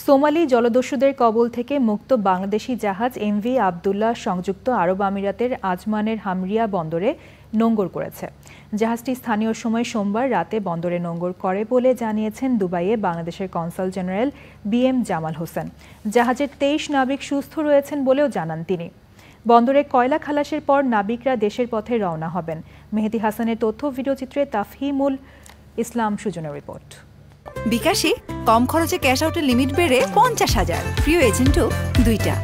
Somali জলদস্যুদের কবল থেকে মুক্ত বাংলাদেশি জাহাজ এমভি আবদুল্লাহ সংযুক্ত আরব আমিরাতের আজমানের হামরিয়া বন্দরে নোঙর করেছে। জাহাজটি স্থানীয় সময় সোমবার রাতে বন্দরে নোঙর করে বলে জানিয়েছেন দুবাইয়ে বাংলাদেশের consul general BM Jamal Hossain. জাহাজের 23 নাবিক সুস্থ রয়েছেন বলেও জানান তিনি। বন্দরে কয়লা খালাসের পর নাবিকরা দেশের পথে রওনা হবেন। মেহেদী হাসানের তথ্য ভিডিওচিত্রে তাফহিমুল ইসলাম সুজনের রিপোর্ট। বিকাশে কম খরচে ক্যাশ আউটের লিমিট বেড়ে 50,000, প্রিয় এজেন্টও 2টা।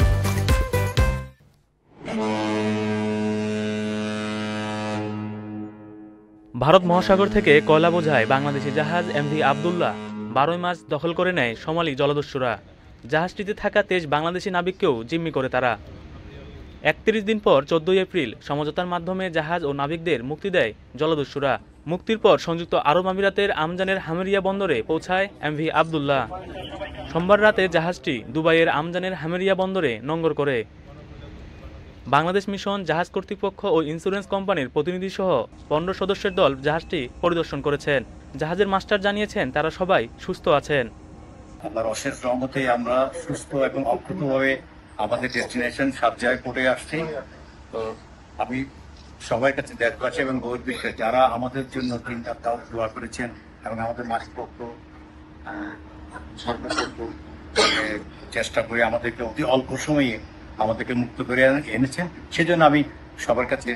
ভারত মহাসাগর থেকে কয়লা বোঝায় বাংলাদেশি জাহাজ এমভি আবদুল্লাহ 12 মার্চ দখল করে নেয় সোমালি জলদস্যুরা। জাহাজটিতে থাকা 23 বাংলাদেশি নাবিককেও জিম্মি করে তারা। 31 দিন পর 14 এপ্রিল সমঝোতার মাধ্যমে জাহাজ ও নাবিকদের মুক্তি দেয় জলদস্যুরা। মুক্তির পর সংযুক্ত আরব আমিরাতের আমজানের হামেরিয়া বন্দরে পৌঁছায় এমভি আবদুল্লাহ। সোমবার রাতে জাহাজটি দুবাইয়ের আমজানের হামেরিয়া বন্দরে নোঙর করে। বাংলাদেশ মিশন, জাহাজ কর্তৃপক্ষ ও ইন্স্যুরেন্স কোম্পানির প্রতিনিধি সহ 15 সদস্যের দল জাহাজটি পরিদর্শন করেছেন। জাহাজের মাস্টার জানিয়েছেন তারা সবাই সুস্থ আছেন। আল্লাহর অশেষ রহমতে আমরা সুস্থ এবং অক্ষতভাবে আমাদের ডেস্টিনেশন সাবজায় পড়ে আসছি। তো আমি সবার কাছে দেশবাসী এবং বহির্বিশ্বে যারা আমাদের জন্য দিনটা তাও দোয়া করেছেন এবং আমাদের মালিকপক্ষ সর্বপক্ষ চেষ্টা করে আমাদেরকে অতি অল্প সময়ে আমাদেরকে মুক্ত করে এনেছেন, সেজন্য আমি সবার কাছে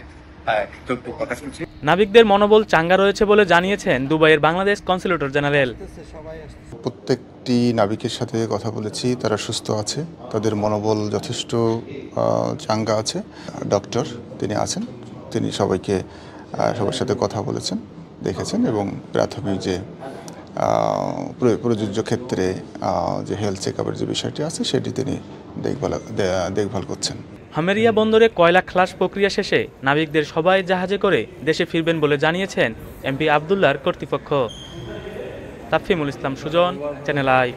কৃতজ্ঞ প্রকাশ করছি। নাবিকদের মনোবল চাঙ্গা রয়েছে বলে জানিয়েছেন দুবাইয়ের বাংলাদেশ কনসুলেটর জেনারেল। প্রত্যেকটি নাবিকের সাথে কথা বলেছি, তারা সুস্থ আছে, তাদের মনোবল যথেষ্ট চাঙ্গা আছে। ডক্টর তিনি আছেন, তিনি সবার সাথে কথা বলেছেন, দেখেছেন এবং প্রাথমিক যে প্রযোজ্য ক্ষেত্রে যে হেলথ চেকআপের যে বিষয়টি আছে সেটি তিনি দেখভাল করছেন। হামেরিয়া বন্দরে কয়লা খালাস প্রক্রিয়া শেষে নাবিকদের সবাই জাহাজে করে দেশে ফিরবেন বলে জানিয়েছেন এমভি আবদুল্লাহর কর্তৃপক্ষ। তাফহিমুল ইসলাম সুজন, চ্যানেল আই।